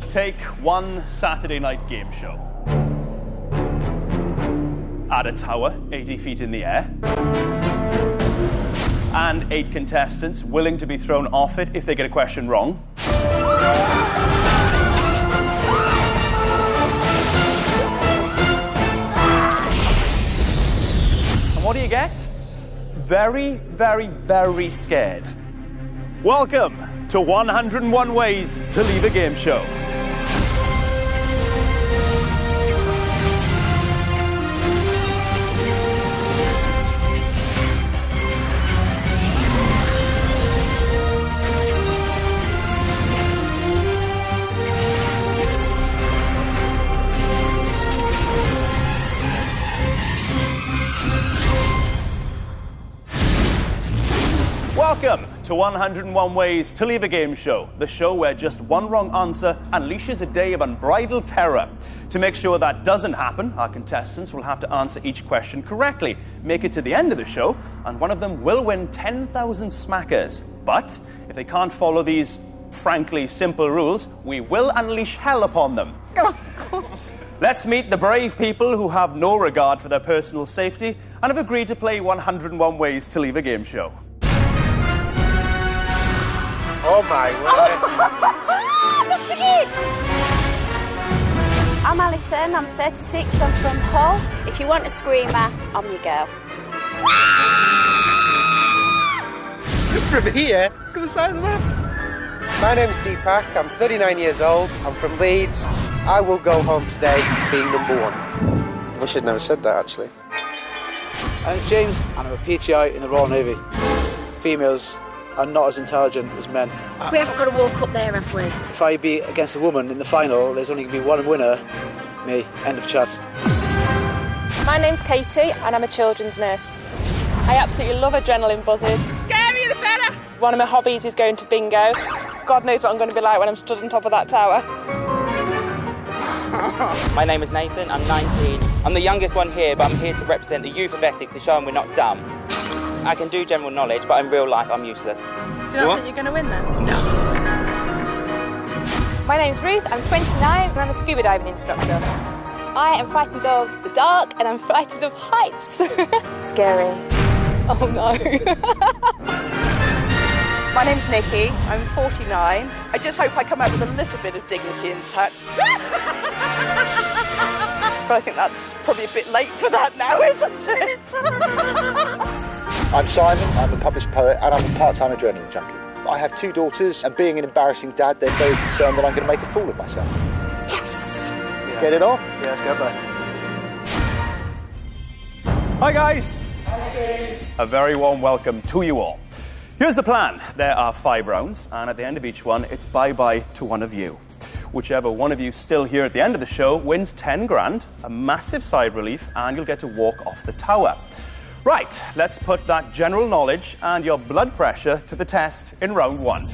take one Saturday night game show. At a tower, 80 feet in the air. And 8 contestants willing to be thrown off it if they get a question wrong. And what do you get? Very, very, very scared. Welcome to 101 Ways to Leave a Game Show. Welcome to 101 Ways to Leave a Game Show, the show where just one wrong answer unleashes a day of unbridled terror. To make sure that doesn't happen, our contestants will have to answer each question correctly, make it to the end of the show, and one of them will win 10,000 smackers. But if they can't follow these, frankly, simple rules, we will unleash hell upon them. Let's meet the brave people who have no regard for their personal safety and have agreed to play 101 Ways to Leave a Game Show. Oh my word. I'm Alison, I'm 36, I'm from Hull. If you want a screamer, I'm your girl. From here? Look at the size of that. My name's Deepak, I'm 39 years old, I'm from Leeds. I will go home today being number 1. I wish I'd never said that, actually. I'm James, and I'm a PTI in the Royal Navy. Females are not as intelligent as men. We haven't got to walk up there, have we? If I be against a woman in the final, there's only going to be one winner. Me. End of chat. My name's Katie and I'm a children's nurse. I absolutely love adrenaline buzzes. Scarier the better! One of my hobbies is going to bingo. God knows what I'm going to be like when I'm stood on top of that tower. My name is Nathan, I'm 19. I'm the youngest one here, but I'm here to represent the youth of Essex to show them we're not dumb. I can do general knowledge, but in real life I'm useless. Do you not think you're going to win then? No. My name's Ruth, I'm 29 and I'm a scuba diving instructor. I am frightened of the dark and I'm frightened of heights. Scary. Oh no. My name's Nikki, I'm 49. I just hope I come out with a little bit of dignity and tact. But I think that's probably a bit late for that now, isn't it? I'm Simon, I'm a published poet and I'm a part-time adrenaline junkie. I have 2 daughters and being an embarrassing dad, they're very concerned that I'm going to make a fool of myself. Yes! Let's get it on. Yeah, let's go back. Hi guys! Hi Steve! A very warm welcome to you all. Here's the plan. There are 5 rounds and at the end of each one it's bye-bye to one of you. Whichever one of you still here at the end of the show wins 10 grand, a massive sigh of relief, and you'll get to walk off the tower. Right, let's put that general knowledge and your blood pressure to the test in round 1.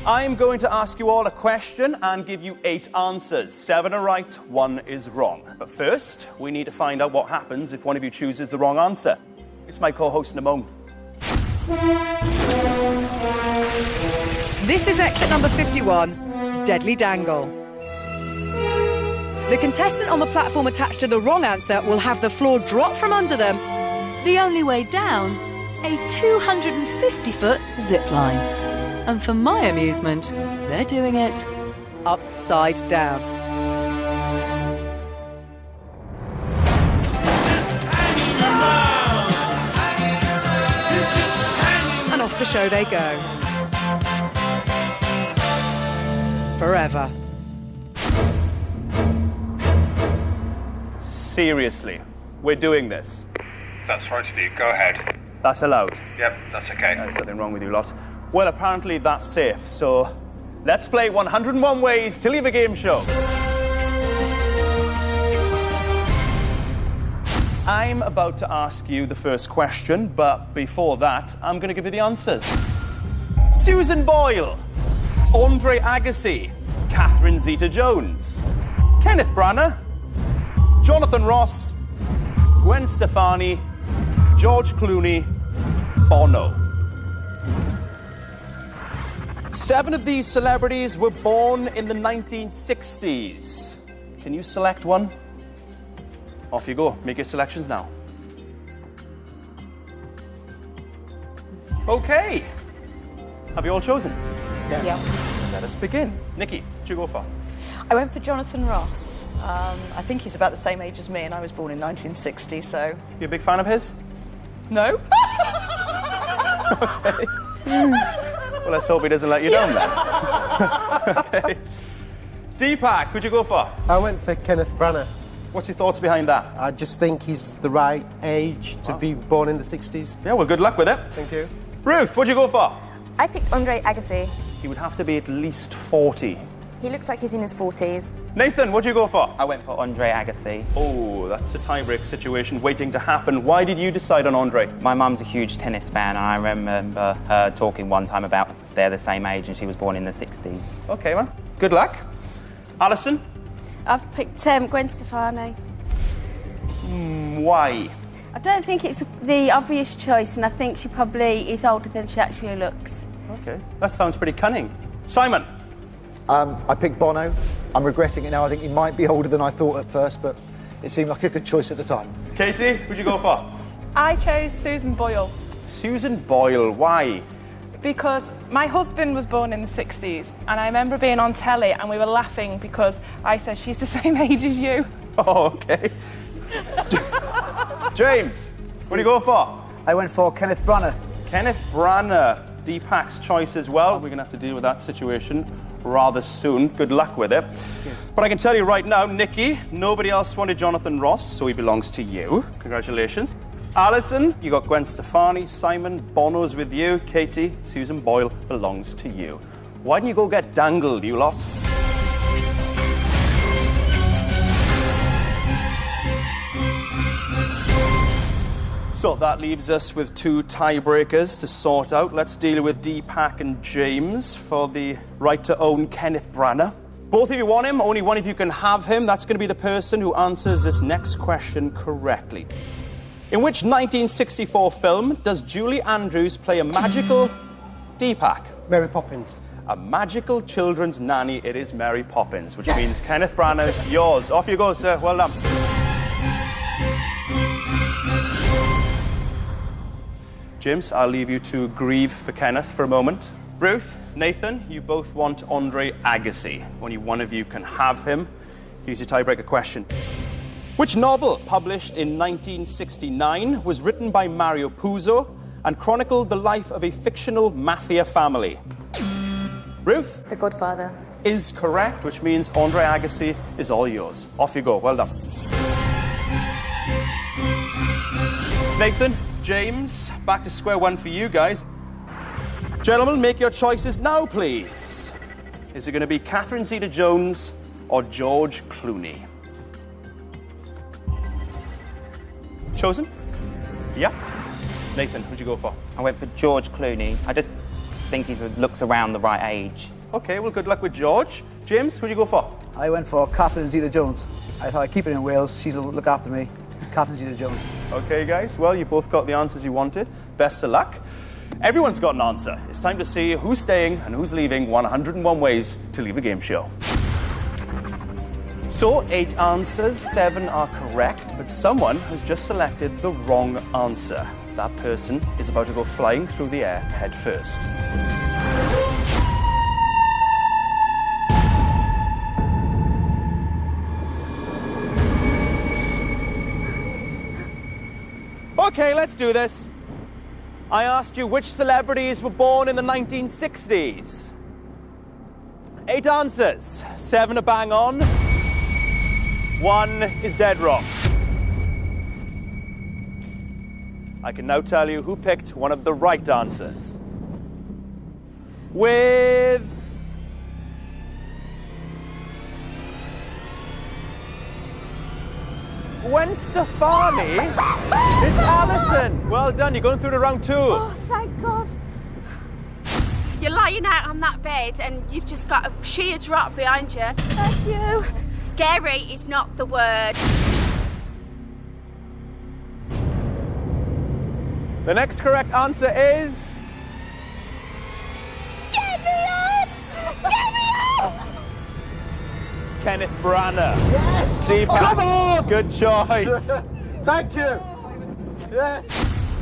I'm going to ask you all a question and give you 8 answers. 7 are right, 1 is wrong. But first, we need to find out what happens if one of you chooses the wrong answer. It's my co-host, Namone. This is exit number 51, Deadly Dangle. The contestant on the platform attached to the wrong answer will have the floor drop from under them. The only way down, a 250-foot zip line. And for my amusement, they're doing it upside down. And off the show they go. Forever. Seriously, we're doing this. That's right, Steve. Go ahead. That's allowed. Yep, that's okay. There's something wrong with you lot. Well, apparently that's safe, so let's play 101 Ways to Leave a Game Show. I'm about to ask you the first question, but before that, I'm going to give you the answers. Susan Boyle, Andre Agassi, Catherine Zeta-Jones, Kenneth Branagh, Jonathan Ross, Gwen Stefani, George Clooney, Bono. 7 of these celebrities were born in the 1960s. Can you select one? Off you go. Make your selections now. Okay. Have you all chosen? Yes. Yeah. Let us begin. Nikki, what'd you go for? I went for Jonathan Ross. I think he's about the same age as me, and I was born in 1960, so... You a big fan of his? No. Okay. Well, let's hope he doesn't let you down then. Okay. Deepak, who'd you go for? I went for Kenneth Branagh. What's your thoughts behind that? I just think he's the right age to be born in the 60s. Yeah, well, good luck with it. Thank you. Ruth, what'd you go for? I picked Andre Agassi. He would have to be at least 40. He looks like he's in his 40s. Nathan, what'd you go for? I went for Andre Agassi. Oh, that's a tiebreak situation waiting to happen. Why did you decide on Andre? My mum's a huge tennis fan, and I remember her talking one time about they're the same age and she was born in the 60s. Okay, man. Good luck. Alison? I've picked Gwen Stefani. Why? I don't think it's the obvious choice, and I think she probably is older than she actually looks. Okay, that sounds pretty cunning. Simon? I picked Bono. I'm regretting it now. I think he might be older than I thought at first, but it seemed like a good choice at the time. Katie, who'd you go for? I chose Susan Boyle Susan Boyle. Why? because my husband was born in the 60s, and I remember being on telly and we were laughing because I said she's the same age as you. Oh, okay. James, what do you go for? I went for Kenneth Branagh. Kenneth Branagh, Deepak's choice as well. We're going to have to deal with that situation rather soon. Good luck with it. But I can tell you right now, Nikki, nobody else wanted Jonathan Ross, so he belongs to you. Congratulations. Alison, you got Gwen Stefani. Simon, Bono's with you. Katie, Susan Boyle belongs to you. Why didn't you go get dangled, you lot? So that leaves us with 2 tiebreakers to sort out. Let's deal with Deepak and James for the right to own Kenneth Branagh. Both of you want him, only one of you can have him. That's going to be the person who answers this next question correctly. In which 1964 film does Julie Andrews play a magical... Deepak? Mary Poppins. A magical children's nanny. It is Mary Poppins, which means Kenneth Branagh's yours. Off you go, sir. Well done. James, I'll leave you to grieve for Kenneth for a moment. Ruth, Nathan, you both want Andre Agassi. Only one of you can have him. Here's your tiebreaker question. Which novel, published in 1969, was written by Mario Puzo and chronicled the life of a fictional mafia family? Ruth? The Godfather. Is correct, which means Andre Agassi is all yours. Off you go. Well done. Nathan, James, back to square one for you guys. Gentlemen, make your choices now, please. Is it going to be Catherine Zeta-Jones or George Clooney? Chosen? Yeah. Nathan, who'd you go for? I went for George Clooney. I just think he looks around the right age. Okay, well, good luck with George. James, who'd you go for? I went for Catherine Zeta-Jones. I thought I'd keep it in Wales. She'll look after me. Catherine Zeta-Jones. Okay, guys. Well, you both got the answers you wanted. Best of luck. Everyone's got an answer. It's time to see who's staying and who's leaving 101 Ways to Leave a Game Show. So, 8 answers, 7 are correct, but someone has just selected the wrong answer. That person is about to go flying through the air head first. Okay, let's do this. I asked you which celebrities were born in the 1960s. 8 answers, 7 are bang on. 1 is dead wrong. I can now tell you who picked one of the right answers. With... Gwen Stefani? It's Alison. Well done, you're going through to round 2. Oh, thank God. You're lying out on that bed and you've just got a sheer drop behind you. Thank you. Scary is not the word. The next correct answer is... Get me Kenneth Branagh. Yes! Deepak, Come on! good choice. Thank you. Yes.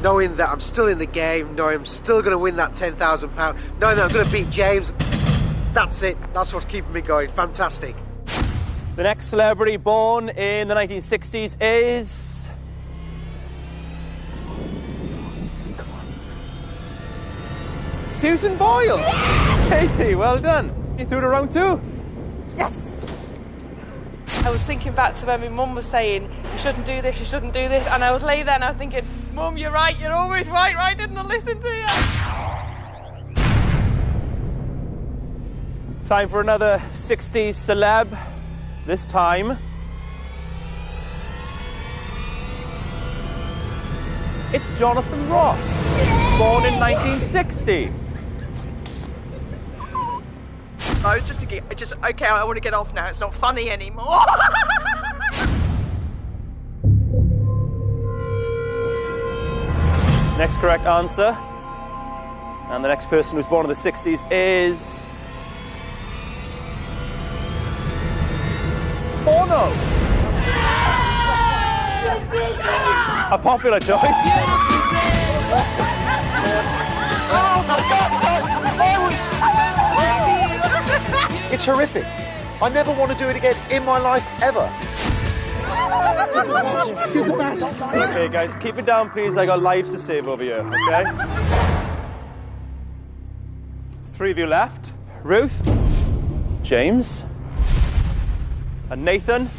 Knowing that I'm still in the game, knowing I'm still going to win that £10,000, knowing that I'm going to beat James, that's it. That's what's keeping me going. Fantastic. The next celebrity born in the 1960s is... Susan Boyle. Yes! Katie, well done. You through to round 2. Yes! I was thinking back to when my mum was saying, you shouldn't do this, you shouldn't do this, and I was laying there and I was thinking, Mum, you're right, you're always right, why didn't I listen to you? Time for another 60s celeb. This time, it's Jonathan Ross, born in 1960. I was just thinking, okay, I want to get off now. It's not funny anymore. Next correct answer. And the next person who's born in the 60s is... Bono. A popular choice. Oh my God! It's horrific. I never want to do it again in my life, ever. Okay, guys, keep it down, please. I got lives to save over here, okay? 3 of you left. Ruth, James, and Nathan.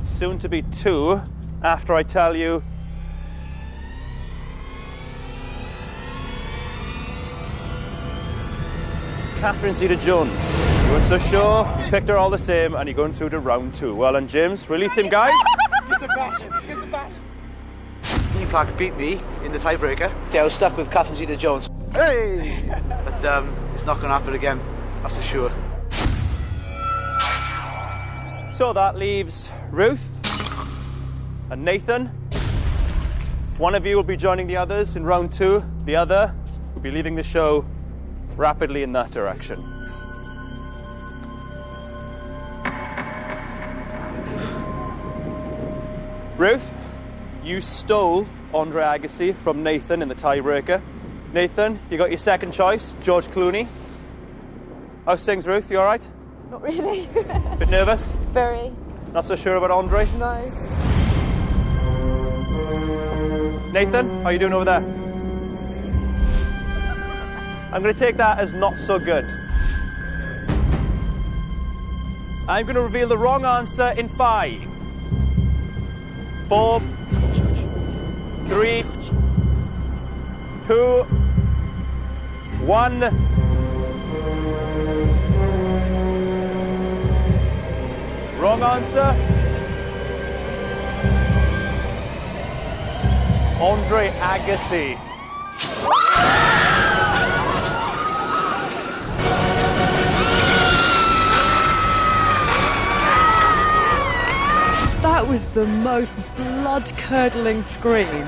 Soon to be 2 after I tell you Catherine Zeta-Jones. You weren't so sure, picked her all the same, and you're going through to round 2. Well done, James. Release him, guys. Deepak beat me in the tiebreaker. Yeah, I was stuck with Catherine Zeta-Jones. Hey! But it's not going to happen again, that's for sure. So that leaves Ruth and Nathan. One of you will be joining the others in round 2. The other will be leaving the show rapidly in that direction. Ruth, you stole Andre Agassi from Nathan in the tiebreaker. Nathan, you got your second choice, George Clooney. How's things, Ruth? You all right? Not really. Bit nervous? Very. Not so sure about Andre? No. Nathan, how are you doing over there? I'm going to take that as not so good. I'm going to reveal the wrong answer in 5, 4, 3, 2, 1. Wrong answer. Andre Agassi. That was the most blood-curdling scream.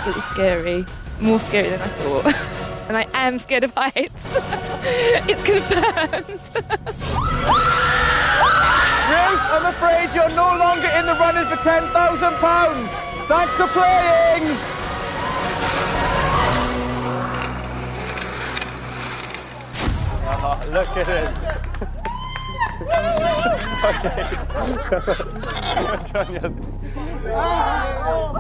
It was scary. More scary than I thought. And I am scared of heights. It's confirmed. Ruth, I'm afraid you're no longer in the running for £10,000. Thanks for playing. Oh, look at it.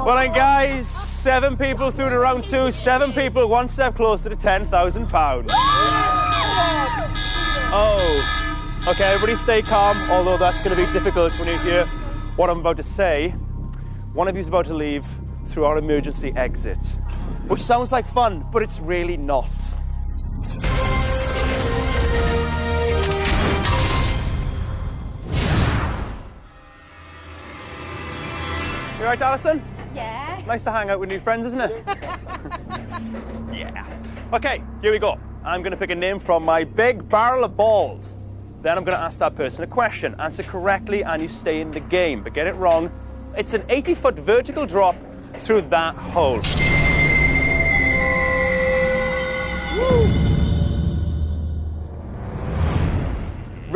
Well then, guys, 7 people through to round 2. 7 people, 1 step closer to £10,000. Oh, okay, everybody stay calm, although that's going to be difficult when you hear what I'm about to say. One of you's about to leave through our emergency exit, which sounds like fun, but it's really not. You all right, Alison? Yeah. Nice to hang out with new friends, isn't it? Yeah. Okay, here we go. I'm going to pick a name from my big barrel of balls. Then I'm going to ask that person a question. Answer correctly and you stay in the game. But get it wrong, it's an 80-foot vertical drop through that hole. Woo.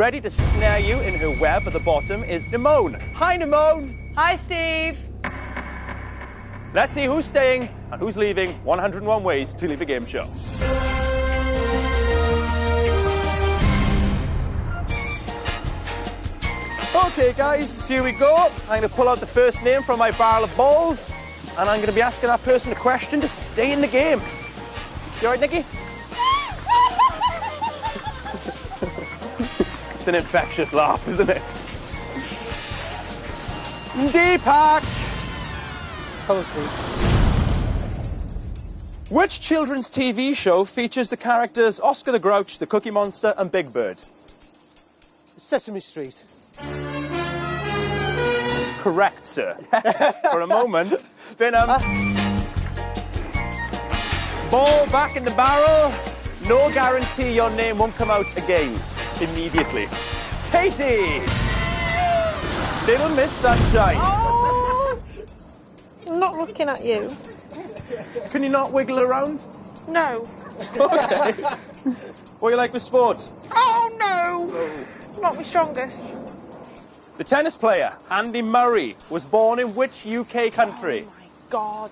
ready to snare you in her web at the bottom is Nimone. Hi, Nimone. Hi, Steve. Let's see who's staying and who's leaving 101 Ways to Leave a Game Show. Okay, guys, here we go. I'm going to pull out the first name from my barrel of balls, and I'm going to be asking that person a question to stay in the game. You all right, Nikki? It's an infectious laugh, isn't it? Deepak! Hello, Steve. Which children's TV show features the characters Oscar the Grouch, the Cookie Monster, and Big Bird? Sesame Street. Correct, sir. Yes. For a moment. Spin 'em. Ball back in the barrel. No guarantee your name won't come out again immediately. Katie! Little Miss Sunshine. Oh, I'm not looking at you. Can you not wiggle around? No. Okay. What do you like with sport? Oh, no. Not my strongest. The tennis player, Andy Murray, was born in which UK country? Oh, my God.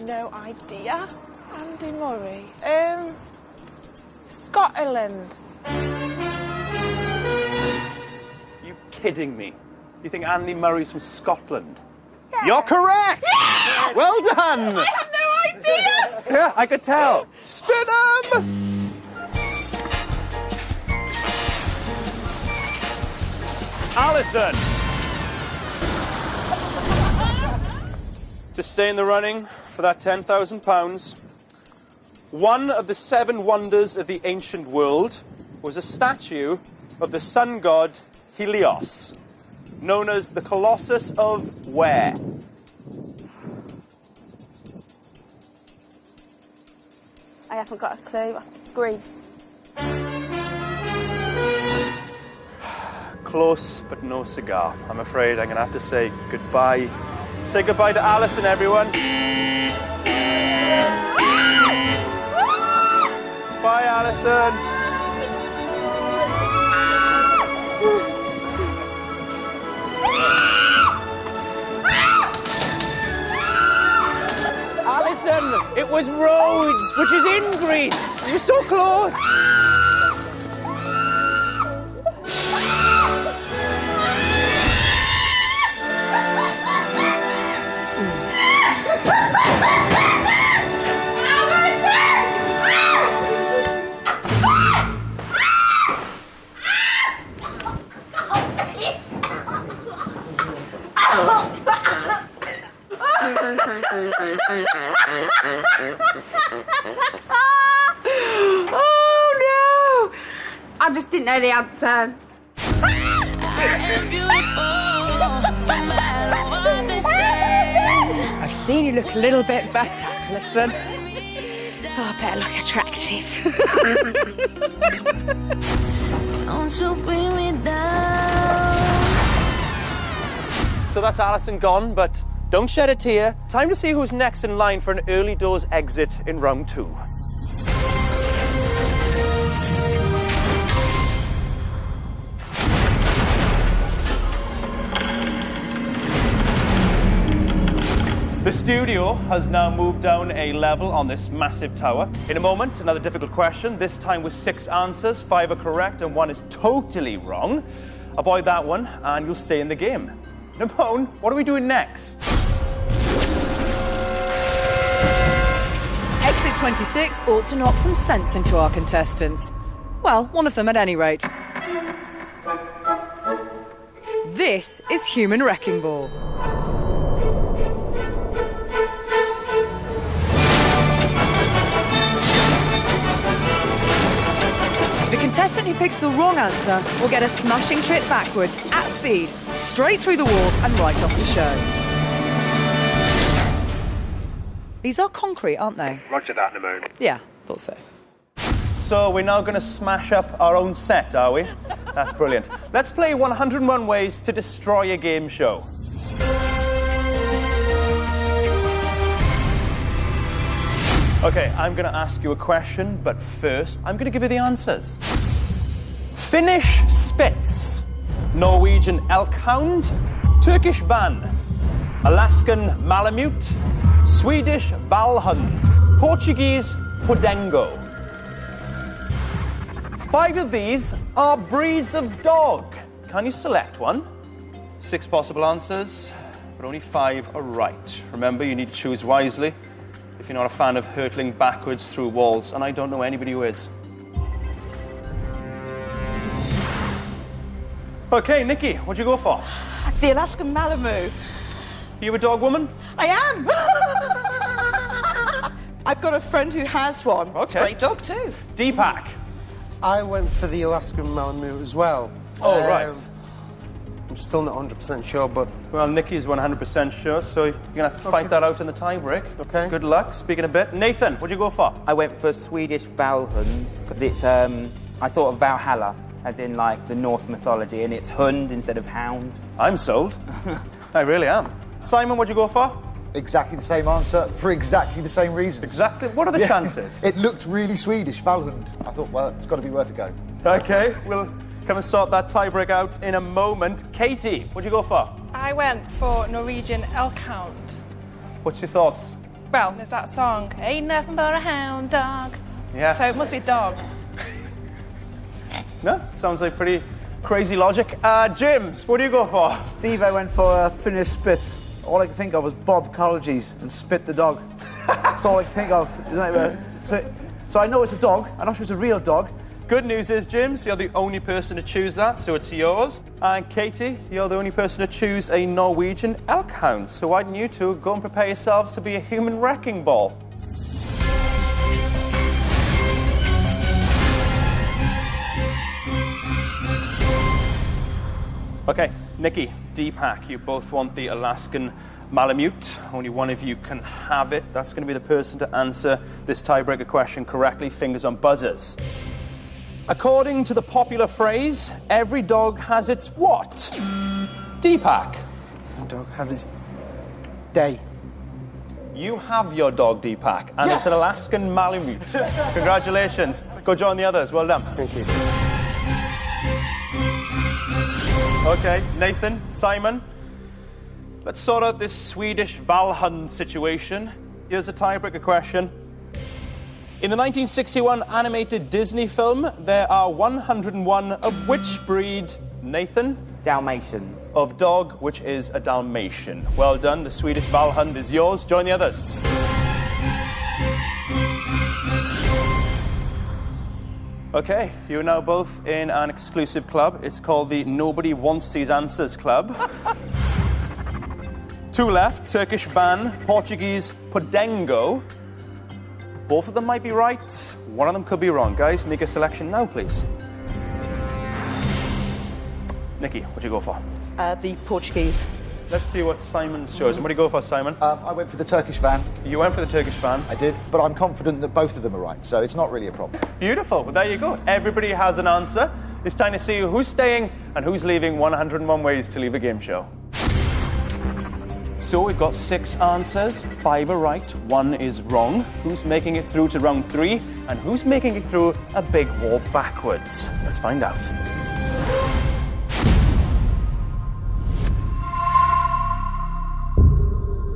No idea. Andy Murray. Scotland. You kidding me? You think Andy Murray's from Scotland? Yeah. You're correct! Yes! Well done! I have no idea! Yeah, I could tell. Spin 'em! Alison! To stay in the running for that £10,000, one of the 7 wonders of the ancient world was a statue of the sun god Helios, known as the Colossus of where? I haven't got a clue. Greece. Close, but no cigar. I'm afraid I'm going to have to say goodbye. Say goodbye to Alison, everyone. Bye, Alison. Alison, it was Rhodes, which is in Greece. You were so close. Oh no! I just didn't know the answer. I've seen you look a little bit better, Alison. Oh, I better look attractive. Don't you bring me down. So that's Alison gone, but don't shed a tear. Time to see who's next in line for an early doors exit in round 2. The studio has now moved down a level on this massive tower. In a moment, another difficult question, this time with 6 answers. 5 are correct and 1 is totally wrong. Avoid that one and you'll stay in the game. Nimone, what are we doing next? Exit 26 ought to knock some sense into our contestants. Well, one of them at any rate. This is Human Wrecking Ball. The contestant who picks the wrong answer will get a smashing trip backwards at speed, straight through the wall and right off the show. These are concrete, aren't they? Roger that, Nimone. Yeah, thought so. So we're now going to smash up our own set, are we? That's brilliant. Let's play 101 Ways to Destroy a Game Show. Okay, I'm going to ask you a question, but first, I'm going to give you the answers. Finnish Spitz, Norwegian Elkhound, Turkish Van, Alaskan Malamute, Swedish Valhund, Portuguese Podengo. 5 of these are breeds of dog. Can you select one? 6 possible answers, but only 5 are right. Remember, you need to choose wisely if you're not a fan of hurtling backwards through walls, and I don't know anybody who is. Okay, Nikki, what'd you go for? The Alaskan Malamute. You a dog woman? I am! I've got a friend who has one. Okay. It's a great dog too. Deepak. I went for the Alaskan Malamute as well. Oh, right. I'm still not 100% sure, but... Well, Nikki's 100% sure, so you're going to have to fight that out in the tie-break. Okay. Good luck. Speaking a bit. Nathan, what'd you go for? I went for Swedish Valhund because it's, I thought of Valhalla, as in, like, the Norse mythology, and it's hund instead of hound. I'm sold. I really am. Simon, what'd you go for? Exactly the same answer for exactly the same reasons. Exactly. What are the chances? It looked really Swedish, Valhund. I thought, well, it's got to be worth a go. Okay, we'll come and sort that tie-break out in a moment. Katie, what'd you go for? I went for Norwegian Elkhound. What's your thoughts? Well, there's that song, Ain't Nothing But a Hound Dog. Yes. So it must be dog. No, sounds like pretty crazy logic. James, what do you go for? Steve, I went for Finnish Spitz. All I could think of was Bob Colleges and Spit the dog. That's all I could think of. So I know it's a dog. I'm not sure it's a real dog. Good news is, James, you're the only person to choose that, so it's yours. And Katie, you're the only person to choose a Norwegian Elkhound. So why don't you two go and prepare yourselves to be a human wrecking ball? Okay, Nikki, Deepak, you both want the Alaskan Malamute. Only one of you can have it. That's going to be the person to answer this tiebreaker question correctly. Fingers on buzzers. According to the popular phrase, every dog has its what? Deepak. Every dog has its day. You have your dog, Deepak, and It's an Alaskan Malamute. Congratulations. Go join the others. Well done. Thank you. Okay, Nathan, Simon, let's sort out this Swedish Valhund situation. Here's a tiebreaker question. In the 1961 animated Disney film, there are 101 of which breed, Nathan? Dalmatians. Of dog, which is a Dalmatian. Well done, the Swedish Valhund is yours. Join the others. Okay, you are now both in an exclusive club. It's called the Nobody Wants These Answers Club. 2 left, Turkish Van, Portuguese Podengo. Both of them might be right. One of them could be wrong. Guys, make a selection now, please. Nikki, what'd you go for? The Portuguese. Let's see what Simon's chosen. What do you go for, Simon? I went for the Turkish Van. You went for the Turkish Van. I did, but I'm confident that both of them are right, so it's not really a problem. Beautiful. Well, there you go. Everybody has an answer. It's time to see who's staying and who's leaving 101 Ways to Leave a Game Show. So we've got 6 answers. 5 are right, 1 is wrong. Who's making it through to round 3? And who's making it through a big wall backwards? Let's find out.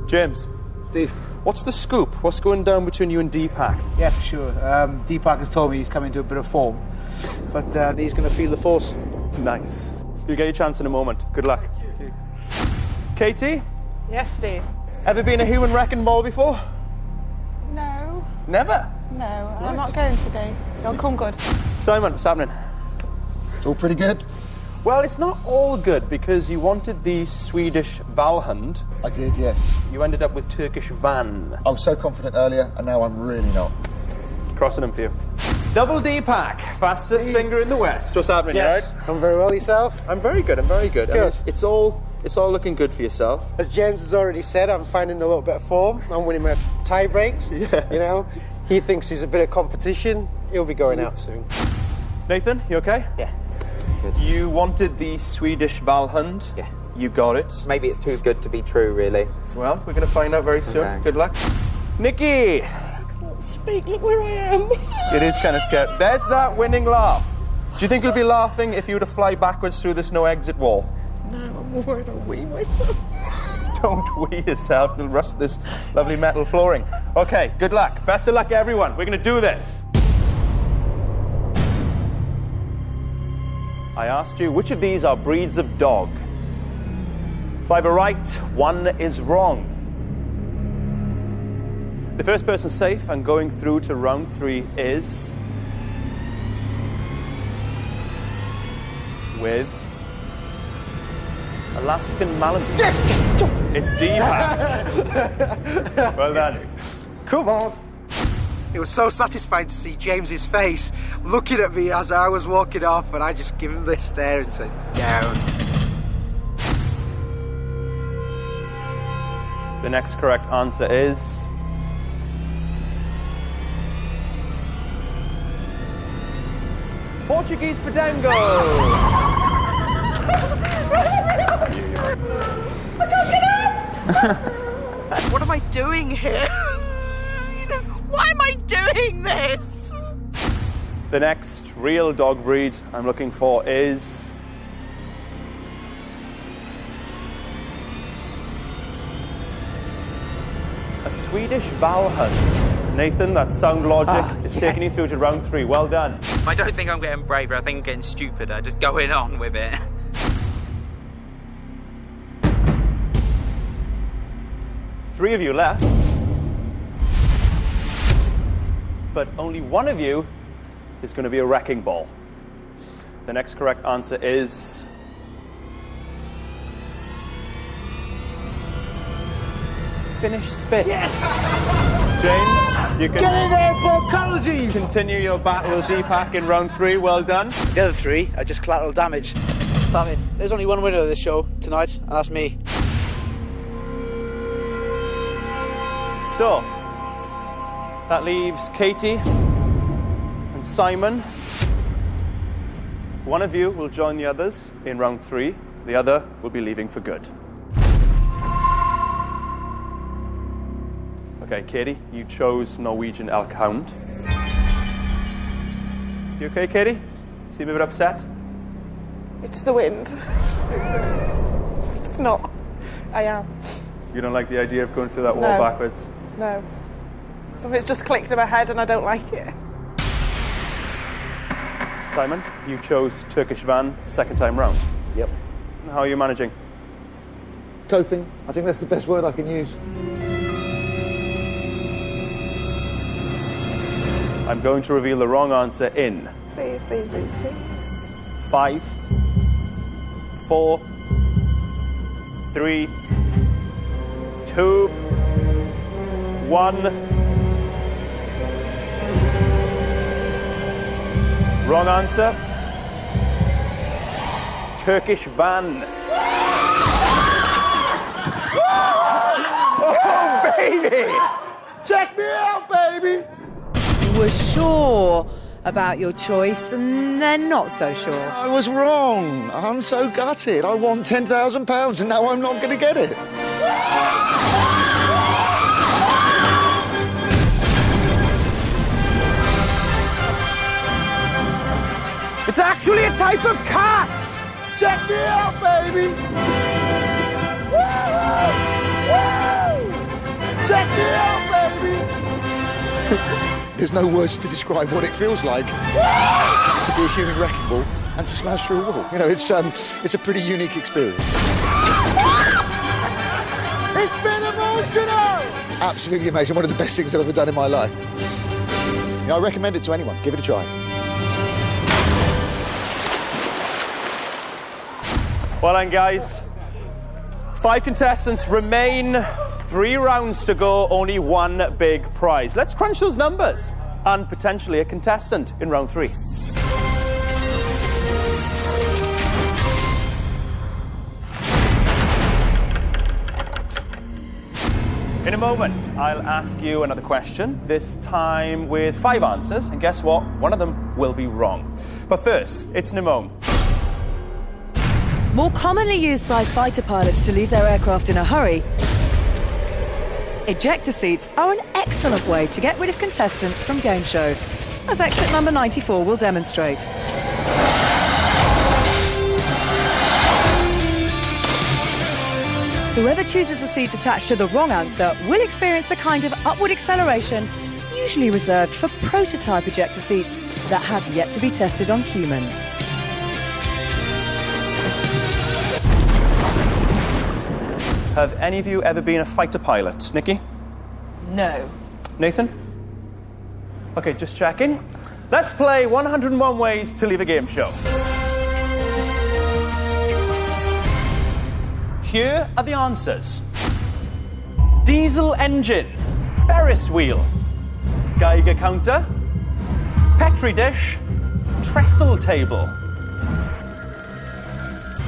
James. Steve. What's the scoop? What's going down between you and Deepak? Yeah, for sure. Deepak has told me he's coming to a bit of form, but he's going to feel the force. Nice. You'll get your chance in a moment. Good luck. Thank you. Katie? Yes, Steve. Ever been a human wrecking ball before? No. Never? No, I'm not going to be. It'll come good. Simon, what's happening? It's all pretty good. Well, it's not all good because you wanted the Swedish Valhund. I did, yes. You ended up with Turkish Van. I was so confident earlier, and now I'm really not. Crossing them for you. Double Deepak, fastest finger in the West. What's happening, Yes, right? I'm very well. Yourself? I'm very good, I'm very good. Good. I mean, it's all looking good for yourself. As James has already said, I'm finding a little bit of form. I'm winning my tie breaks. Yeah. You know, he thinks he's a bit of competition. He'll be going out soon. Nathan, you okay? Yeah. Good. You wanted the Swedish Valhund. Yeah. You got it. Maybe it's too good to be true, really. Well, we're going to find out very soon. Okay. Good luck. Nikki! Speak, look where I am. It is kind of scary. There's that winning laugh. Do you think you'll be laughing if you were to fly backwards through this no exit wall? No, I'm worried I'll wee myself. Don't wee yourself, you'll rust this lovely metal flooring. Okay, good luck. Best of luck, everyone. We're going to do this. I asked you, which of these are breeds of dog? 5 are right, 1 is wrong. The first person safe and going through to round 3 is... with... Alaskan Malamute. Yes! It's Deepak. Well done. Come on. It was so satisfying to see James's face looking at me as I was walking off, and I just give him this stare and said, down. The next correct answer is... Portuguese Podengo. I can't get up! What am I doing here? Why am I doing this? The next real dog breed I'm looking for is... a Swedish Valhund. Nathan, that sound logic is taking you through to round 3. Well done. I don't think I'm getting braver, I think I'm getting stupider, just going on with it. Three of you left, but only one of you is going to be a wrecking ball. The next correct answer is... Finnish Spitz. Yes! James, you can... Get in there, Bob Colleges! Continue your battle with Deepak in round 3. Well done. The other 3 are just collateral damage. Damn it. There's only one winner of this show tonight, and that's me. So, that leaves Katie and Simon. One of you will join the others in round 3. The other will be leaving for good. Okay, Katie, you chose Norwegian elk hound. You okay, Katie? Seem a bit upset? It's the wind. It's not. I am. You don't like the idea of going through that wall backwards? No. Something's just clicked in my head and I don't like it. Simon, you chose Turkish van second time round. Yep. How are you managing? Coping. I think that's the best word I can use. I'm going to reveal the wrong answer in... Please, please, please, please. 5, 4, 3, 2, 1. Wrong answer. Turkish van. Oh, baby! Check me out, baby! You were sure about your choice and then not so sure. I was wrong. I'm so gutted. I want £10,000 and now I'm not going to get it. It's actually a type of cat! Check me out, baby! Woo! Woo! Check me out, baby! There's no words to describe what it feels like to be a human wrecking ball and to smash through a wall. You know, it's a pretty unique experience. It's been emotional! Absolutely amazing. One of the best things I've ever done in my life. You know, I recommend it to anyone. Give it a try. Well done, guys. 5 contestants remain. 3 rounds to go, only 1 big prize. Let's crunch those numbers. And potentially a contestant in round 3. In a moment, I'll ask you another question, this time with 5 answers, and guess what? One of them will be wrong. But first, it's Nimone. More commonly used by fighter pilots to leave their aircraft in a hurry, ejector seats are an excellent way to get rid of contestants from game shows, as exit number 94 will demonstrate. Whoever chooses the seat attached to the wrong answer will experience the kind of upward acceleration usually reserved for prototype ejector seats that have yet to be tested on humans. Have any of you ever been a fighter pilot? Nikki? No. Nathan? Okay, just checking. Let's play 101 Ways to Leave a Game Show. Here are the answers. Diesel engine, Ferris wheel, Geiger counter, Petri dish, trestle table.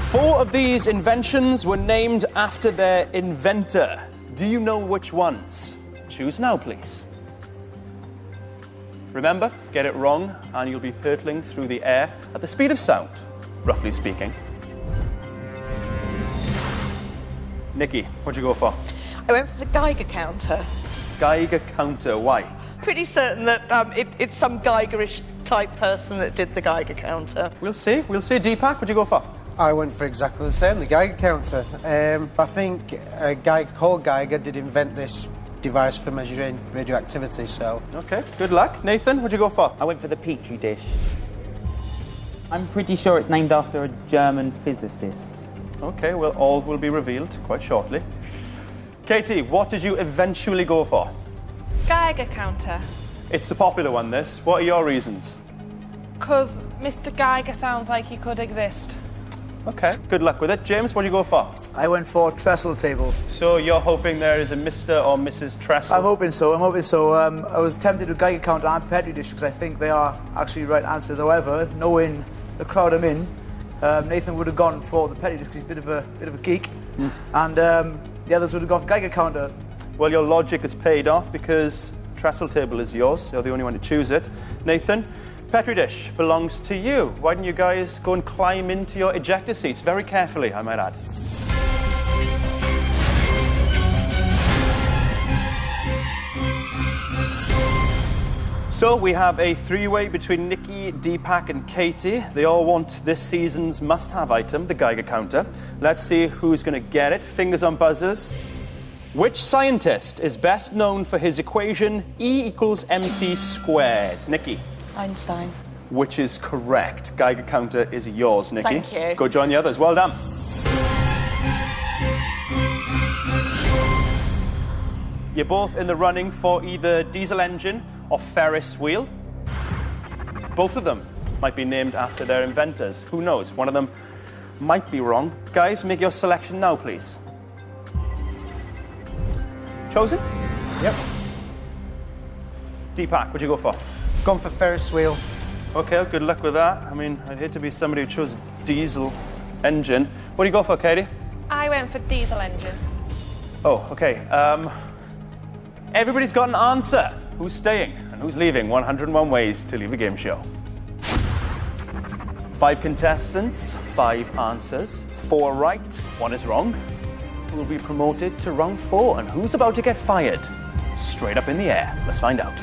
4 of these inventions were named after their inventor. Do you know which ones? Choose now, please. Remember, get it wrong and you'll be hurtling through the air at the speed of sound, roughly speaking. Nikki, what'd you go for? I went for the Geiger counter. Geiger counter, why? Pretty certain that it's some Geigerish type person that did the Geiger counter. We'll see. Deepak, what'd you go for? I went for exactly the same, the Geiger counter. I think a guy called Geiger did invent this device for measuring radioactivity, so... Okay, good luck. Nathan, what'd you go for? I went for the Petri dish. I'm pretty sure it's named after a German physicist. Okay, well, all will be revealed quite shortly. Katie, what did you eventually go for? Geiger counter. It's the popular one, this. What are your reasons? Because Mr. Geiger sounds like he could exist. Okay, good luck with it. James, what do you go for? I went for trestle table. So you're hoping there is a Mr. or Mrs. Trestle? I'm hoping so. I was tempted with Geiger counter and Petri dish because I think they are actually right answers. However, knowing the crowd I'm in, Nathan would have gone for the Petri dish because he's a bit of a geek, and the others would have gone for Geiger counter. Well, your logic is paid off because trestle table is yours. You're the only one to choose it. Nathan, Petri dish belongs to you. Why don't you guys go and climb into your ejector seats very carefully, I might add. So we have a 3-way between Nikki, Deepak and Katie. They all want this season's must-have item, the Geiger counter. Let's see who's going to get it. Fingers on buzzers. Which scientist is best known for his equation E equals mc squared? Nikki? Einstein. Which is correct. Geiger counter is yours, Nikki. Thank you. Go join the others. Well done. You're both in the running for either diesel engine or Ferris wheel. Both of them might be named after their inventors. Who knows? One of them might be wrong. Guys, make your selection now, please. Chosen? Yep. Deepak, what'd you go for? Gone for Ferris wheel. Okay, good luck with that. I mean, I'd hate to be somebody who chose diesel engine. What do you go for, Katie? I went for diesel engine. Oh, okay. Everybody's got an answer. Who's staying and who's leaving? 101 Ways to Leave a Game Show. 5 contestants, 5 answers. 4 right, 1 is wrong. Who will be promoted to round 4 and who's about to get fired? Straight up in the air. Let's find out.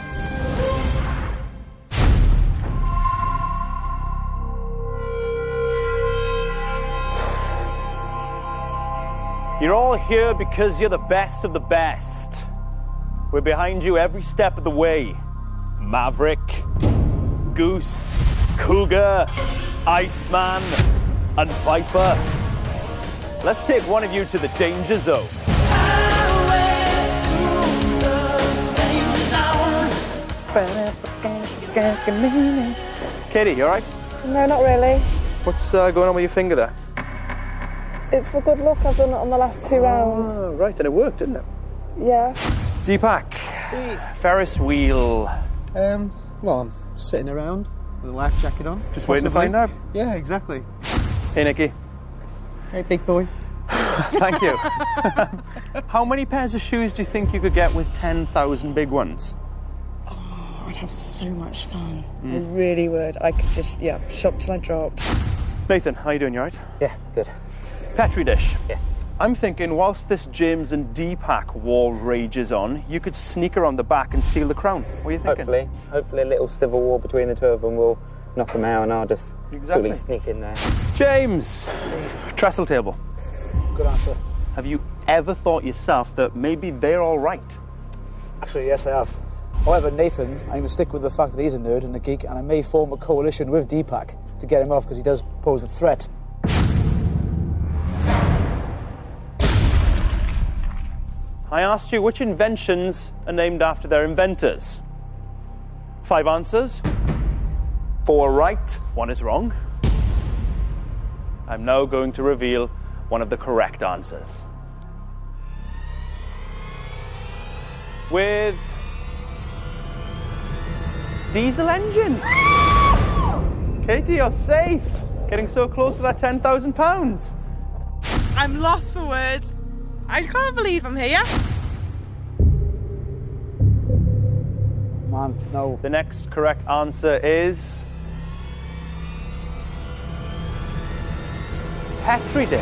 You're all here because you're the best of the best. We're behind you every step of the way. Maverick, Goose, Cougar, Iceman, and Viper. Let's take one of you to the danger zone. Katie, you alright? No, not really. What's going on with your finger there? It's for good luck. I've done it on the last 2 rounds. Oh, right, and it worked, didn't it? Yeah. Deepak, Steve. Ferris wheel. Well, I'm sitting around with a life jacket on. Just waiting to find out. Yeah, exactly. Hey, Nikki. Hey, big boy. Thank you. How many pairs of shoes do you think you could get with 10,000 big ones? Oh, I'd have so much fun. I really would. I could just, shop till I dropped. Nathan, how you doing? You alright? Yeah, good. Petri dish. Yes. I'm thinking whilst this James and Deepak war rages on, you could sneak around the back and steal the crown. What are you thinking? Hopefully a little civil war between the two of them will knock them out and I'll just quickly sneak in there. James. Steve. Trestle table. Good answer. Have you ever thought yourself that maybe they're all right? Actually, yes, I have. However, Nathan, I'm going to stick with the fact that he's a nerd and a geek, and I may form a coalition with Deepak to get him off because he does pose a threat. I asked you which inventions are named after their inventors. 5 answers. 4 right, 1 is wrong. I'm now going to reveal one of the correct answers. With diesel engine. Katie, you're safe. Getting so close to that £10,000. I'm lost for words. I can't believe I'm here. Man, no. The next correct answer is Petri dish.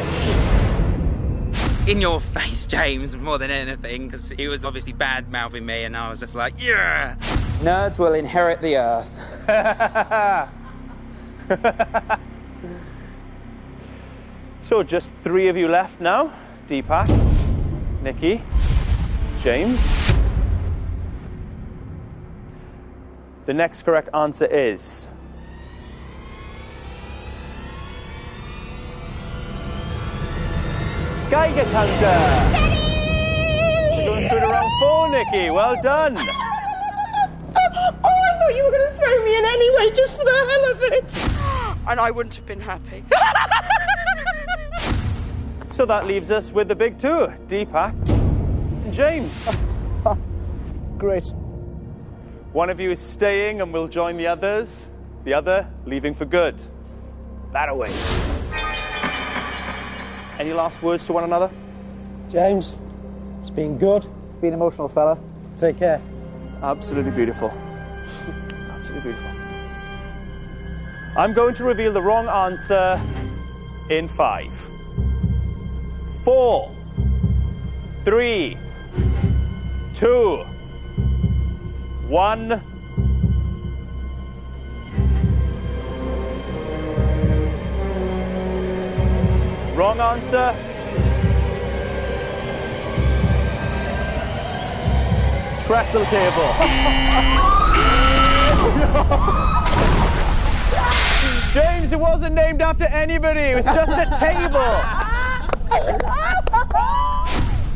In your face, James, more than anything, because he was obviously bad-mouthing me, and I was just like, yeah! Nerds will inherit the earth. So just 3 of you left now. Deepak, Nikki, James. The next correct answer is Geiger counter. You're going through to round 4, Nikki. Well done. Oh, I thought you were going to throw me in anyway, just for the hell of it. And I wouldn't have been happy. So that leaves us with the big 2, Deepak and James. Great. One of you is staying and will join the others. The other leaving for good. That away. Any last words to one another? James, it's been good. It's been emotional, fella. Take care. Absolutely beautiful. Absolutely beautiful. I'm going to reveal the wrong answer in 5, 4, 3, 2, 1. Wrong answer. Trestle table. James, it wasn't named after anybody. It was just a table.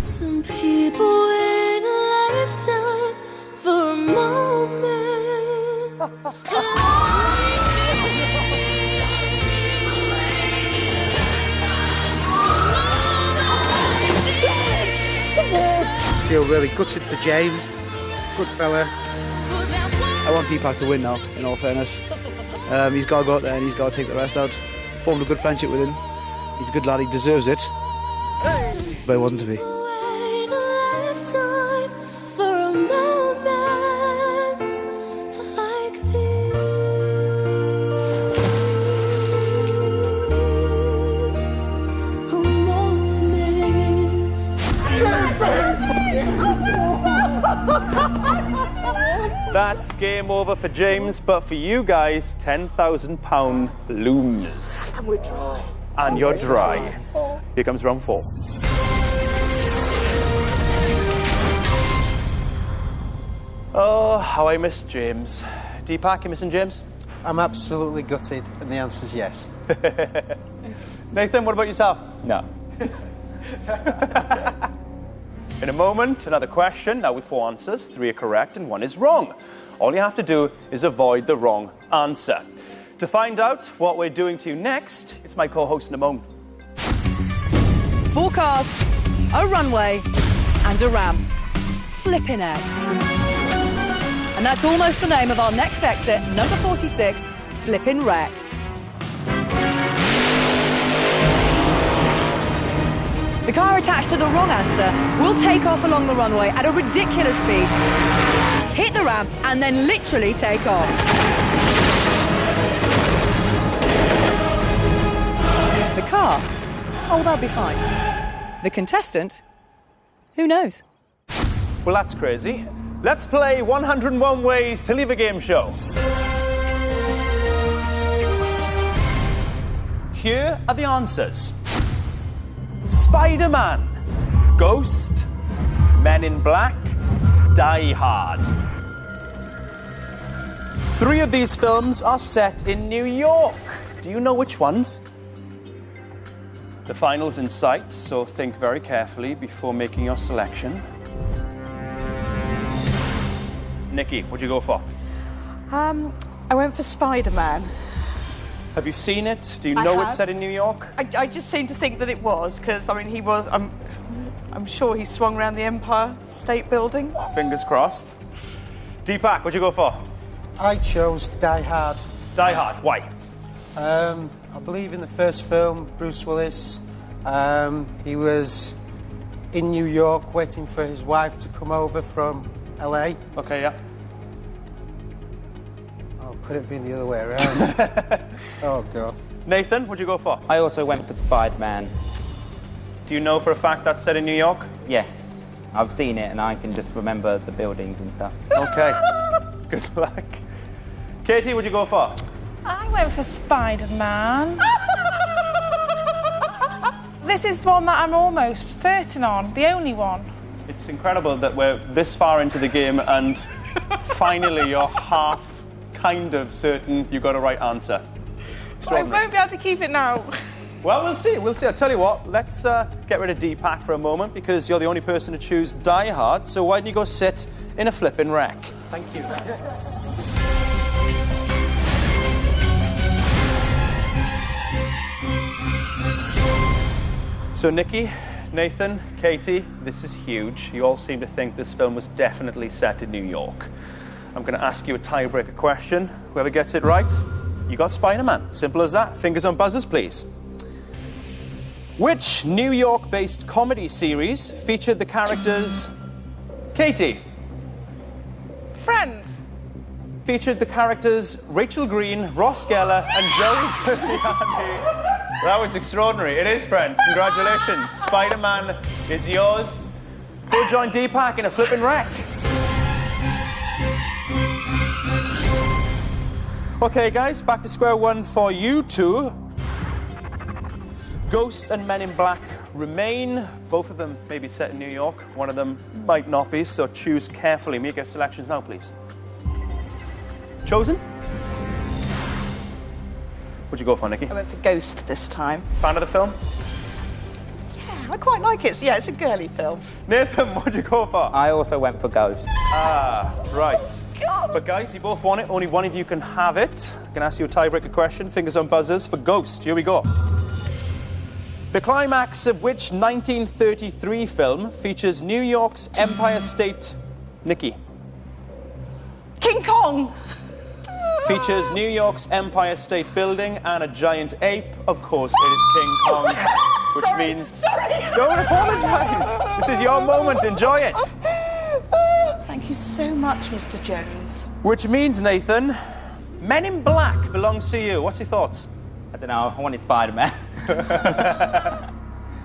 Some people wait a lifetime for a moment. I feel really gutted for James. Good fella. I want Deepak to win now, in all fairness. He's got to go out there and he's got to take the rest out. Formed a good friendship with him. He's a good lad, he deserves it. But it wasn't to be. That's game over for James, but for you guys, £10,000 looms. And we're dry. And you're dry. Here comes round 4. Oh, how I miss James. Deepak, you missing James? I'm absolutely gutted, and the answer's yes. Nathan, what about yourself? No. In a moment, another question, now with 4 answers. 3 are correct and 1 is wrong. All you have to do is avoid the wrong answer. To find out what we're doing to you next, it's my co-host, Namone. 4 cars, a runway, and a ramp. Flippin' egg. And that's almost the name of our next exit, number 46, Flippin' Wreck. The car attached to the wrong answer will take off along the runway at a ridiculous speed, hit the ramp, and then literally take off. The car? Oh, that'll be fine. The contestant? Who knows? Well, that's crazy. Let's play 101 Ways to Leave a Game Show. Here are the answers. Spider-Man, Ghost, Men in Black, Die Hard. 3 of these films are set in New York. Do you know which ones? The final's in sight, so think very carefully before making your selection. Nikki, what'd you go for? I went for Spider-Man. Have you seen it? Do you know it's set in New York? I just seem to think that it was, because, I mean, he was... I'm sure he swung around the Empire State Building. Fingers crossed. Deepak, what'd you go for? I chose Die Hard. Die Hard, why? I believe in the first film, Bruce Willis, he was in New York waiting for his wife to come over from LA. Okay, yeah. Oh, could it have been the other way around? Oh, God. Nathan, what'd you go for? I also went for Spider-Man. Do you know for a fact that's set in New York? Yes. I've seen it and I can just remember the buildings and stuff. Okay. Good luck. Katie, what'd you go for? I went for Spider-Man. This is one that I'm almost certain on, the only one. It's incredible that we're this far into the game and finally you're half kind of certain you got a right answer. I won't be able to keep it now. Well, we'll see. We'll see. I'll tell you what. Let's get rid of Deepak for a moment because you're the only person to choose Die Hard. So why don't you go sit in a flipping wreck? Thank you. So Nikki, Nathan, Katie, this is huge. You all seem to think this film was definitely set in New York. I'm going to ask you a tiebreaker question. Whoever gets it right, you got Spider-Man. Simple as that. Fingers on buzzers, please. Which New York-based comedy series featured the characters... Katie. Friends. Featured the characters Rachel Green, Ross Geller, and Joe Tribbiani. That was extraordinary. It is, Friends. Congratulations. Spider-Man is yours. Go join Deepak in a flipping wreck. Okay, guys, back to square one for you two. Ghost and Men in Black remain. Both of them may be set in New York. One of them might not be, so choose carefully. Make your selections now, please. Chosen? What'd you go for, Nikki? I went for Ghost this time. Fan of the film? Yeah, I quite like it. Yeah, it's a girly film. Nathan, what'd you go for? I also went for Ghost. Ah, right. God. But guys, you both want it. Only one of you can have it. I can ask you a tiebreaker question. Fingers on buzzers for Ghost. Here we go. The climax of which 1933 film features New York's Empire State... Nikki. King Kong! Features New York's Empire State Building and a giant ape. Of course, it is King Kong. Which means... Don't apologise. This is your moment. Enjoy it. Thank you so much, Mr. Jones. Which means, Nathan, Men in Black belongs to you. What's your thoughts? I don't know. I wanted Spider-Man.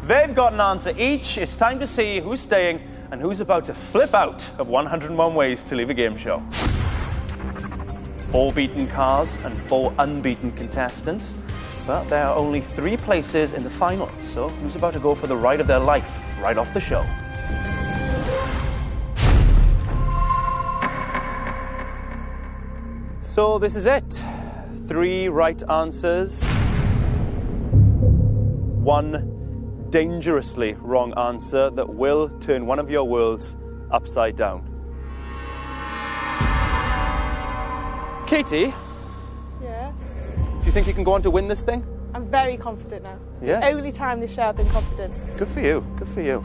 They've got an answer each. It's time to see who's staying and who's about to flip out of 101 Ways to Leave a Game Show. 4 beaten cars and 4 unbeaten contestants. But there are only 3 places in the final. So who's about to go for the ride of their life right off the show? So this is it. 3 right answers. 1 dangerously wrong answer that will turn one of your worlds upside down. Katie? Yes? Do you think you can go on to win this thing? I'm very confident now. Yeah? The only time this show I've been confident. Good for you. Good for you.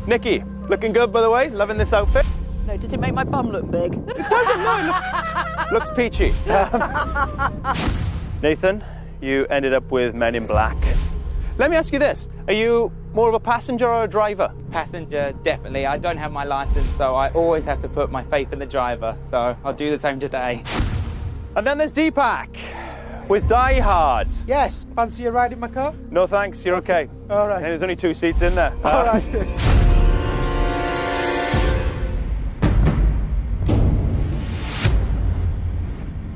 Nikki, looking good, by the way. Loving this outfit. No, does it make my bum look big? It doesn't, no. It looks peachy. Nathan, you ended up with Men in Black. Let me ask you this. Are you more of a passenger or a driver? Passenger, definitely. I don't have my license, so I always have to put my faith in the driver. So I'll do the same today. And then there's Deepak with Die Hard. Yes. Fancy a ride in my car? No thanks, you're okay. All right. And there's only 2 seats in there. All right.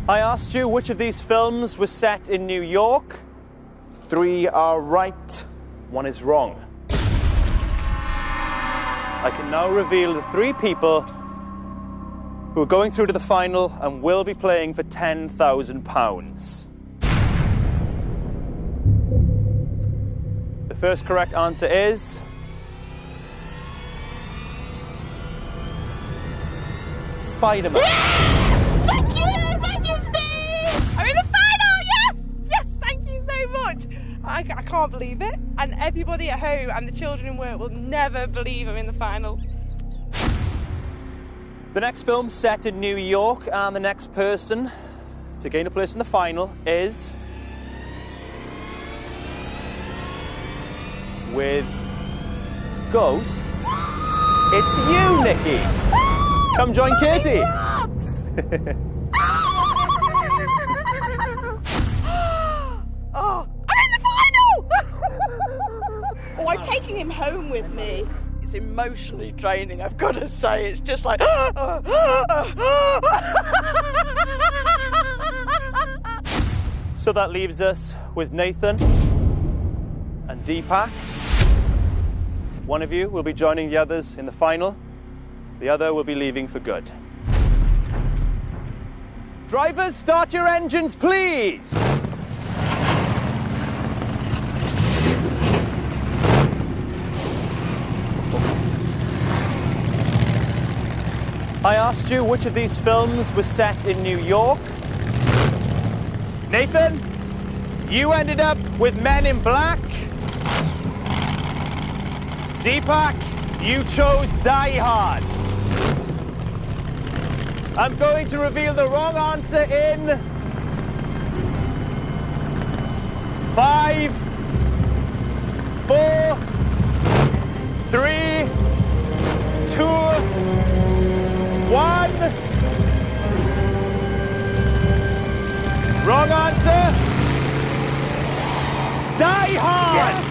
I asked you which of these films was set in New York. 3 are right, 1 is wrong. I can now reveal the 3 people who are going through to the final and will be playing for £10,000. The first correct answer is... Spider-Man. Yes! Thank you, Steve! I'm in the final, yes! Yes, thank you so much. I can't believe it. And everybody at home and the children in work will never believe I'm in the final. The next film set in New York, and the next person to gain a place in the final is... with Ghost, it's you, Nikki. Come join Katie. Oh, I'm in the final! Oh, I'm taking him home with me. It's emotionally draining, I've got to say. It's just like... So that leaves us with Nathan and Deepak. One of you will be joining the others in the final. The other will be leaving for good. Drivers, start your engines, please! I asked you which of these films was set in New York. Nathan, you ended up with Men in Black. Deepak, you chose Die Hard. I'm going to reveal the wrong answer in 5, 4, 3, 2, 1. Wrong answer. Die Hard. Yes.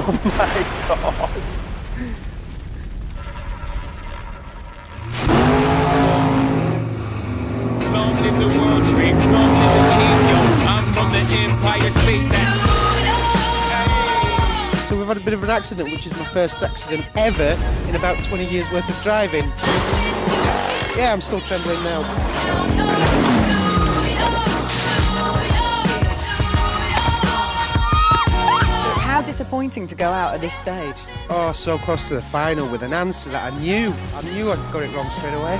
Oh my God. Long live the World Trade, long live the kingdom. I'm from the Empire State. So we've had a bit of an accident, which is my first accident ever in about 20 years worth of driving. Yeah, I'm still trembling now. How disappointing to go out at this stage. Oh, so close to the final with an answer that I knew. I knew I got it wrong straight away.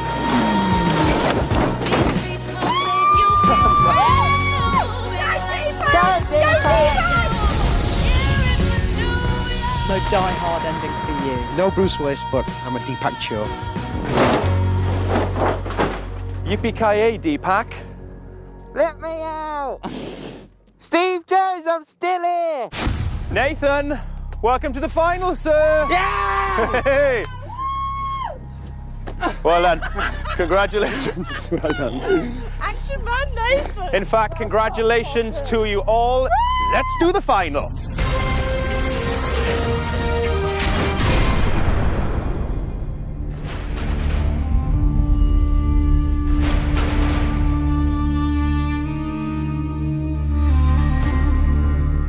No Die Hard ending for you. No Bruce Willis, but I'm a Deepak Cho. Yippee-ki-yay, Deepak. Let me out! Steve Jones, I'm still here! Nathan, welcome to the final, sir. Yeah! Hey. Well done. Congratulations. Well done. Action man, Nathan! In fact, congratulations to you all. Let's do the final.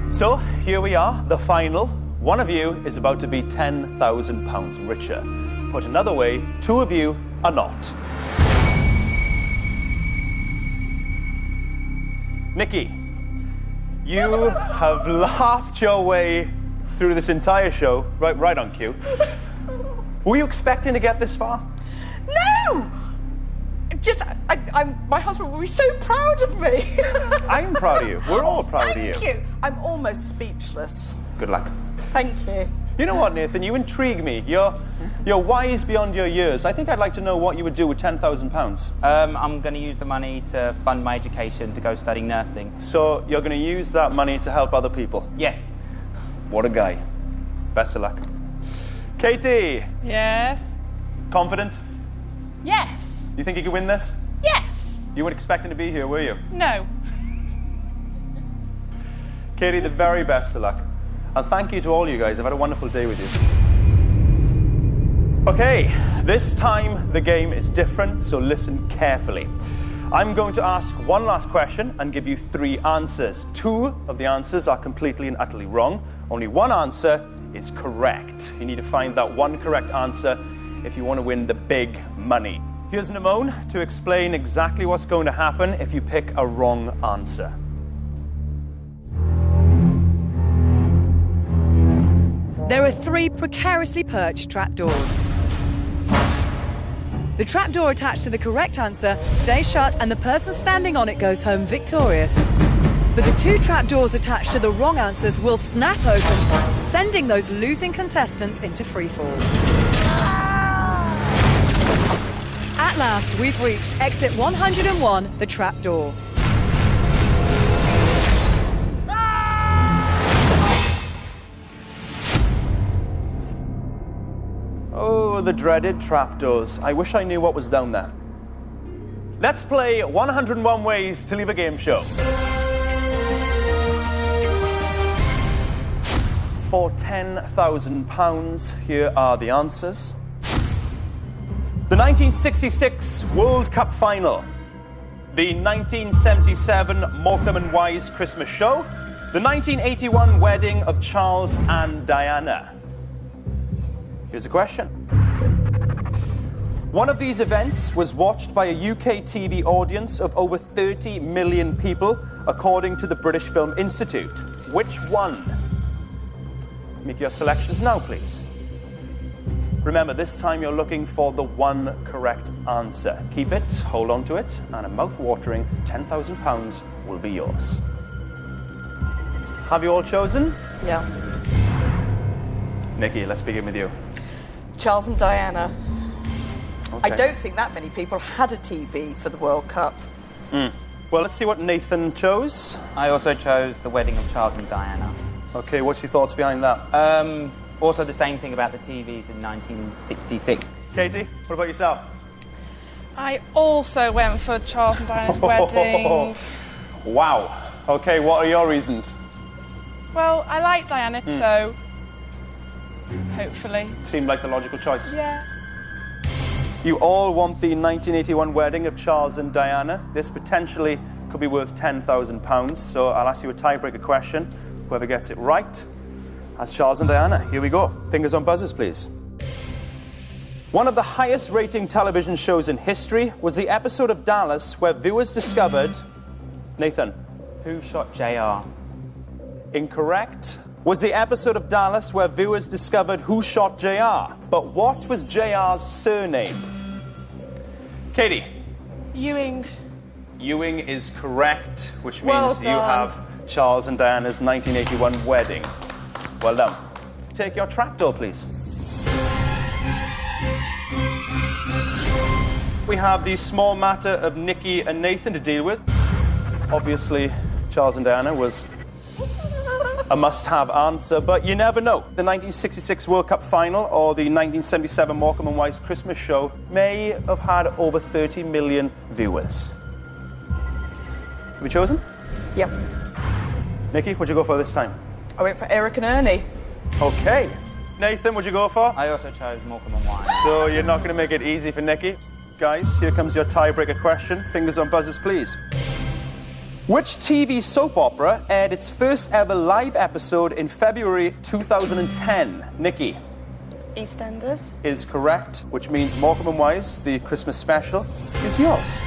So, here we are, the final. One of you is about to be £10,000 richer. Put another way, 2 of you are not. Nikki, you have laughed your way through this entire show, right on cue. Were you expecting to get this far? No! My husband will be so proud of me. I'm proud of you. We're all proud of you. Thank you. I'm almost speechless. Good luck. Thank you. You know what, Nathan? You intrigue me. You're wise beyond your years. I think I'd like to know what you would do with £10,000. I'm going to use the money to fund my education to go studying nursing. So you're going to use that money to help other people? Yes. What a guy. Best of luck. Katie. Yes. Confident? Yes. You think you could win this? Yes. You weren't expecting to be here, were you? No. Katie, the very best of luck. And thank you to all you guys. I've had a wonderful day with you. Okay, this time the game is different, so listen carefully. I'm going to ask one last question and give you 3 answers. 2 of the answers are completely and utterly wrong. Only one answer is correct. You need to find that one correct answer if you want to win the big money. Here's Namone to explain exactly what's going to happen if you pick a wrong answer. There are 3 precariously perched trapdoors. The trapdoor attached to the correct answer stays shut and the person standing on it goes home victorious. But the 2 trapdoors attached to the wrong answers will snap open, sending those losing contestants into freefall. At last, we've reached exit 101, the trapdoor. Oh, the dreaded trapdoors. I wish I knew what was down there. Let's play 101 Ways to Leave a Game Show. For £10,000, here are the answers. The 1966 World Cup Final. The 1977 Morecambe and Wise Christmas Show. The 1981 wedding of Charles and Diana. Here's a question. One of these events was watched by a UK TV audience of over 30 million people, according to the British Film Institute. Which one? Make your selections now, please. Remember, this time you're looking for the one correct answer. Keep it, hold on to it, and a mouth-watering £10,000 will be yours. Have you all chosen? Yeah. Nikki, let's begin with you. Charles and Diana. Okay. I don't think that many people had a TV for the World Cup. Well, let's see what Nathan chose. I also chose the wedding of Charles and Diana. Okay, what's your thoughts behind that? Also the same thing about the TVs in 1966. Katie, what about yourself? I also went for Charles and Diana's wedding. Wow. Okay, what are your reasons? Well, I like Diana, so hopefully. Seemed like the logical choice. Yeah. You all want the 1981 wedding of Charles and Diana. This potentially could be worth £10,000, so I'll ask you a tiebreaker question. Whoever gets it right has Charles and Diana. Here we go. Fingers on buzzers, please. One of the highest rating television shows in history was the episode of Dallas where viewers discovered... Nathan. Who shot JR? Incorrect. Was the episode of Dallas where viewers discovered who shot JR. But what was JR's surname? Katie. Ewing. Ewing is correct, which means you have Charles and Diana's 1981 wedding. Well done. Take your trapdoor, please. We have the small matter of Nikki and Nathan to deal with. Obviously, Charles and Diana was a must-have answer, but you never know. The 1966 World Cup final or the 1977 Morecambe and Wise Christmas show may have had over 30 million viewers. Have you chosen? Yep. Nikki, what'd you go for this time? I went for Eric and Ernie. Okay. Nathan, what'd you go for? I also chose Morecambe and Wise. So you're not going to make it easy for Nikki. Guys, here comes your tiebreaker question. Fingers on buzzers, please. Which TV soap opera aired its first ever live episode in February 2010? Nikki. EastEnders. Is correct, which means Morecambe and Wise, the Christmas special, is yours.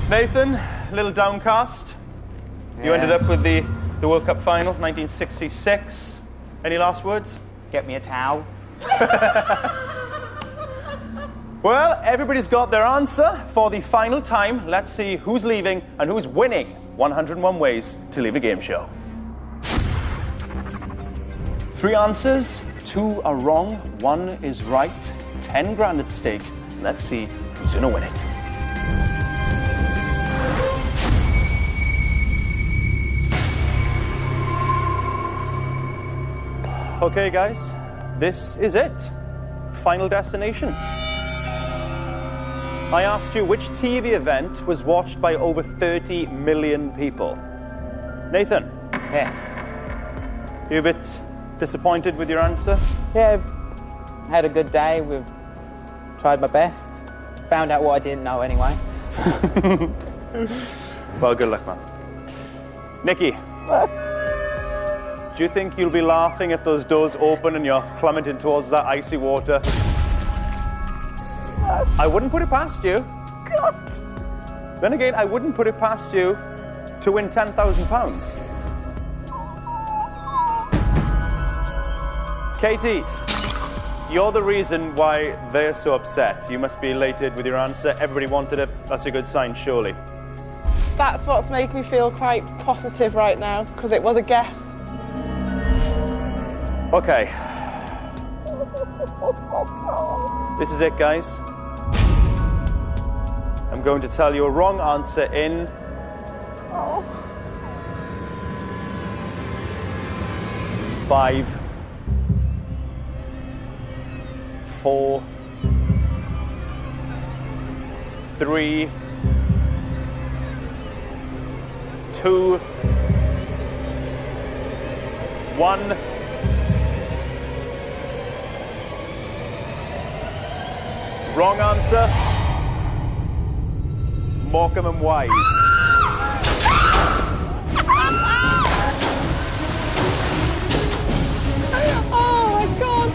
Nathan, a little downcast. You ended up with the World Cup final, 1966. Any last words? Get me a towel. Well, everybody's got their answer for the final time. Let's see who's leaving and who's winning 101 Ways to Leave a Game Show. 3 answers, 2 are wrong, 1 is right. 10 grand at stake. Let's see who's going to win it. Okay, guys, this is it. Final destination. I asked you which TV event was watched by over 30 million people. Nathan. Yes. You a bit Disappointed with your answer? Yeah, had a good day. We've tried my best. Found out what I didn't know anyway. Well, good luck, man. Nikki, do you think you'll be laughing if those doors open and you're plummeting towards that icy water? I wouldn't put it past you. God. Then again, I wouldn't put it past you to win £10,000. Katie, you're the reason why they're so upset. You must be elated with your answer. Everybody wanted it. That's a good sign, surely. That's what's making me feel quite positive right now, because it was a guess. Okay. This is it, guys. I'm going to tell you a wrong answer in... 5, 4, 3, 2, 1. Wrong answer. Morecambe and Wise. Oh my God!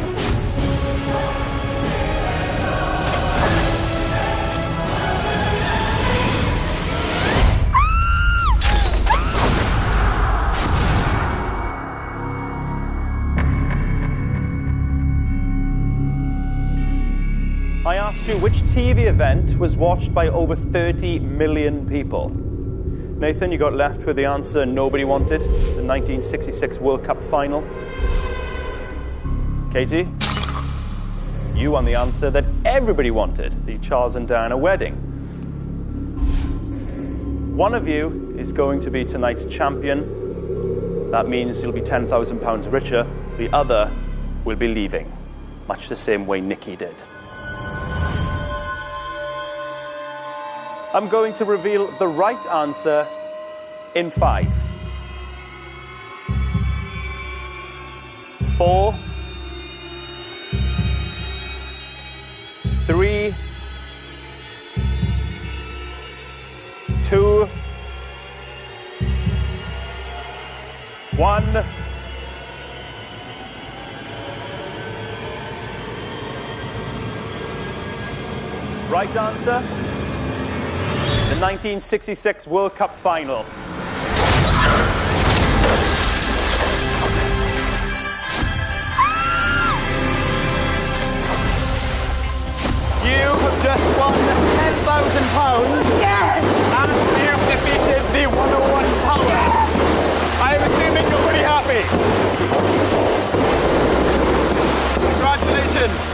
I asked you which TV event was watched by over 30 million people. Nathan, you got left with the answer nobody wanted, the 1966 World Cup final. Katie, you won the answer that everybody wanted, the Charles and Diana wedding. One of you is going to be tonight's champion. That means you'll be £10,000 richer. The other will be leaving, much the same way Nikki did. I'm going to reveal the right answer in 5, 4, 3, 2, 1. Right answer? The 1966 World Cup final. You have just won £10,000. Yes! And you've defeated the 101 Tower. Yes! I'm assuming you're pretty happy. Congratulations.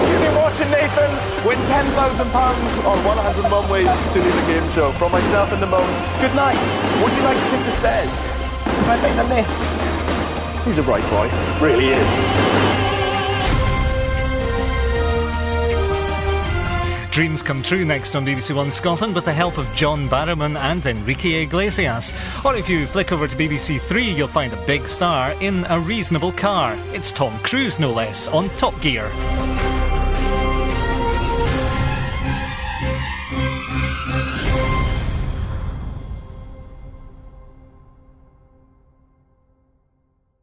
You've been watching Nathan win £10,000 on 101 Ways to Leave a Game Show. From myself and the Moan, good night. Would you like to take the stairs? Can I take the lift? He's a bright boy. Really is. Dreams Come True next on BBC One Scotland with the help of John Barrowman and Enrique Iglesias. Or if you flick over to BBC Three, you'll find a big star in a reasonable car. It's Tom Cruise, no less, on Top Gear.